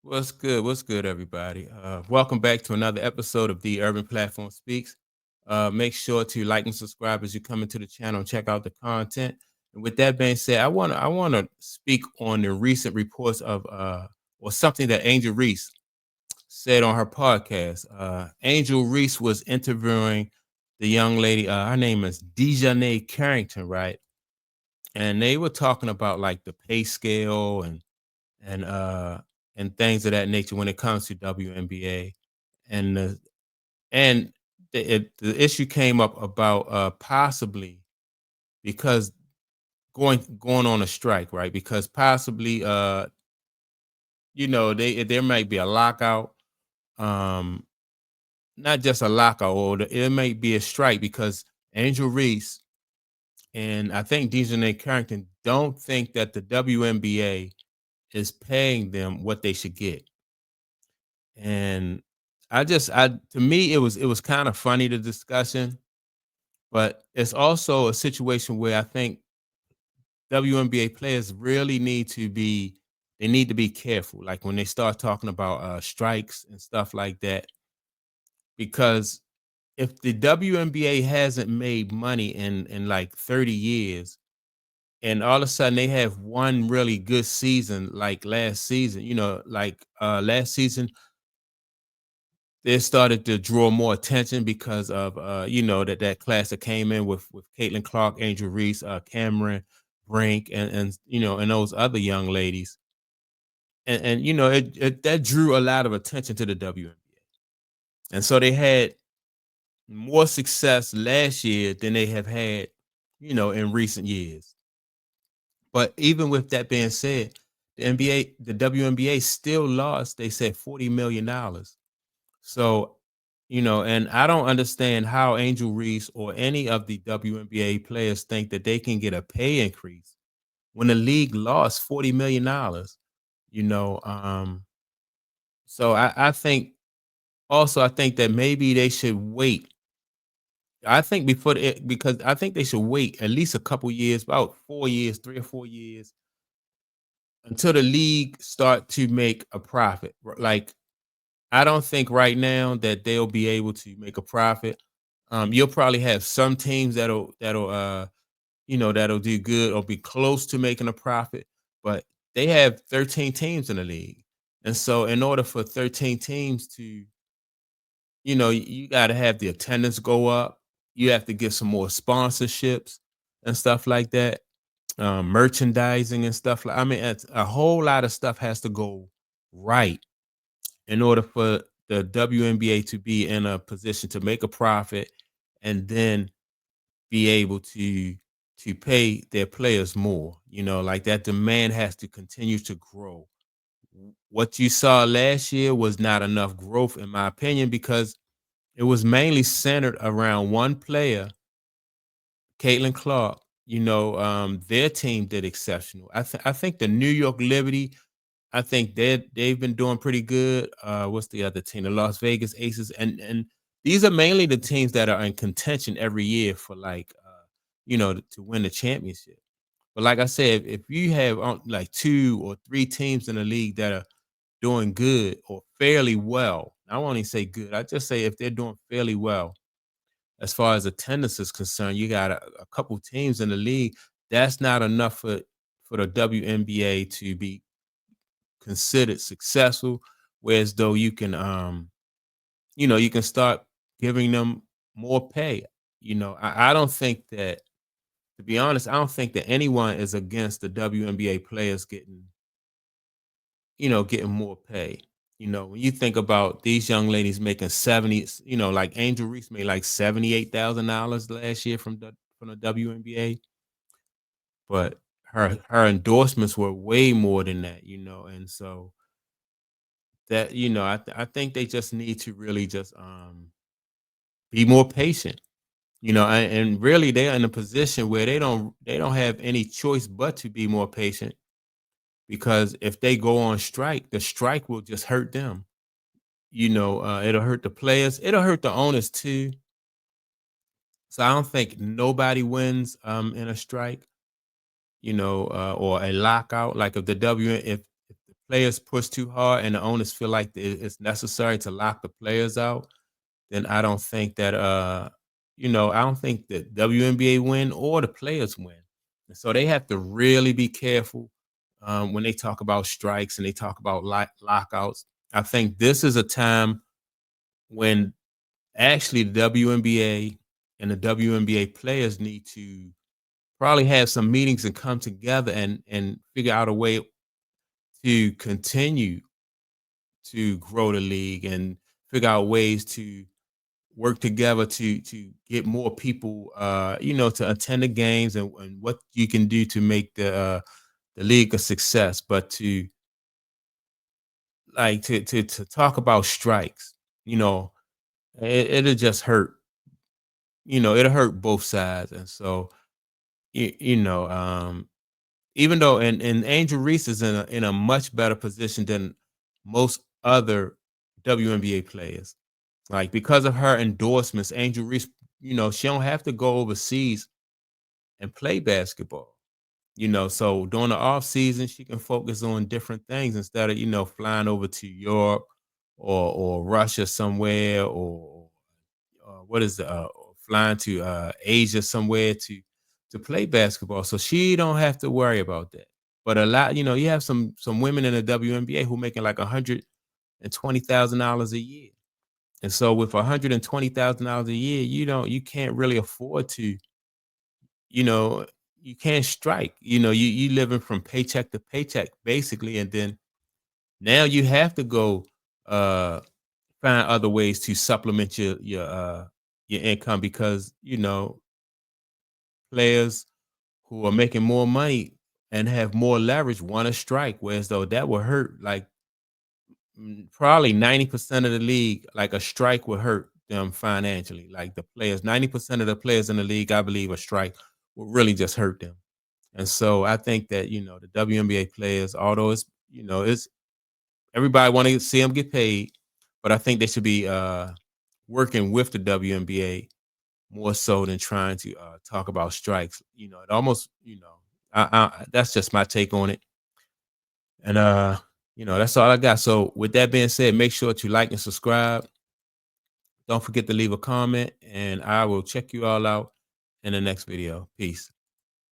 What's good? What's good, everybody? Welcome back to another episode of the Urban Platform Speaks. Make sure to like and subscribe as you come into the channel and check out the content. And with that being said, I want to speak on the recent reports of or something that Angel Reese said on her podcast. Angel Reese was interviewing the young lady. Her name is Dejanay Carrington, right? And they were talking about like the pay scale and uh and things of that nature when it comes to WNBA. And and the issue came up about possibly because going on a strike, right? Because possibly there might be a lockout, um not just a lockout, it might be a strike because Angel Reese and I think Dejanay Carrington don't think that the WNBA is paying them what they should get. And I to me it was kind of funny, the discussion, but it's also a situation where I think WNBA players really need to be careful, like when they start talking about strikes and stuff like that, because if the WNBA hasn't made money in like 30 years, and all of a sudden they have one really good season like last season, like last season they started to draw more attention because of that class that came in with Caitlin Clark, Angel Reese, Cameron Brink, and those other young ladies, and that drew a lot of attention to the WNBA, and so they had more success last year than they have had, in recent years. But even with that being said, the WNBA still lost. They said $40 million. So, and I don't understand how Angel Reese or any of the WNBA players think that they can get a pay increase when the league lost $40 million. You know, so I think also I think that maybe they should wait. I think because I think they should wait at least a couple years, about 4 years, 3 or 4 years, until the league start to make a profit. Like I don't think right now that they'll be able to make a profit. You'll probably have some teams that'll do good or be close to making a profit, but they have 13 teams in the league. And so in order for 13 teams to, you got to have the attendance go up. You have to get some more sponsorships and stuff like that. Merchandising and stuff like I mean, it's a whole lot of stuff has to go right in order for the WNBA to be in a position to make a profit and then be able to pay their players more. Like that demand has to continue to grow. What you saw last year was not enough growth, in my opinion, because it was mainly centered around one player, Caitlin Clark. Their team did exceptional. I think the New York Liberty, I think they've been doing pretty good. What's the other team? The Las Vegas Aces, and these are mainly the teams that are in contention every year for like to win the championship. But like I said, if you have like two or three teams in the league that are doing good or fairly well, I won't even say good. I just say if they're doing fairly well as far as attendance is concerned, you got a couple teams in the league. That's not enough for the WNBA to be considered successful, whereas though you can start giving them more pay. I don't think that, to be honest, I don't think that anyone is against the WNBA players getting more pay. When you think about these young ladies making 70, like Angel Reese made like $78,000 last year from the WNBA, but her endorsements were way more than that, and so that I think they just need to really just be more patient, and really they're in a position where they don't have any choice but to be more patient, because if they go on strike, the strike will just hurt them. It'll hurt the players, it'll hurt the owners too. So I don't think nobody wins in a strike, or a lockout. Like if the players push too hard and the owners feel like it's necessary to lock the players out, then I don't think that I don't think that WNBA win or the players win. And so they have to really be careful when they talk about strikes and they talk about lockouts. I think this is a time when actually the WNBA and the WNBA players need to probably have some meetings and come together and figure out a way to continue to grow the league and figure out ways to work together to get more people to attend the games and what you can do to make the league a success. But to to talk about strikes, you know, it'll just hurt. It'll hurt both sides. And so you, you know, even though and Angel Reese is in a much better position than most other WNBA players. Like because of her endorsements, Angel Reese, she don't have to go overseas and play basketball. So during the off season, she can focus on different things instead of, flying over to Europe or Russia somewhere or what is flying to Asia somewhere to play basketball. So she don't have to worry about that. But a lot, you have some women in the WNBA who making like $120,000 a year. And so with $120,000 a year, you can't really afford to, you know, you can't strike. You living from paycheck to paycheck basically, and then now you have to go uh find other ways to supplement your income because players who are making more money and have more leverage want to strike, whereas though that will hurt like probably 90% of the league, like a strike would hurt them financially. Like the players, 90% of the players in the league, I believe a strike would really just hurt them. And so I think that, the WNBA players, although it's everybody want to see them get paid, but I think they should be working with the WNBA more so than trying to talk about strikes. It almost, that's just my take on it. And that's all I got. So with that being said, make sure to like and subscribe. Don't forget to leave a comment, and I will check you all out in the next video. Peace.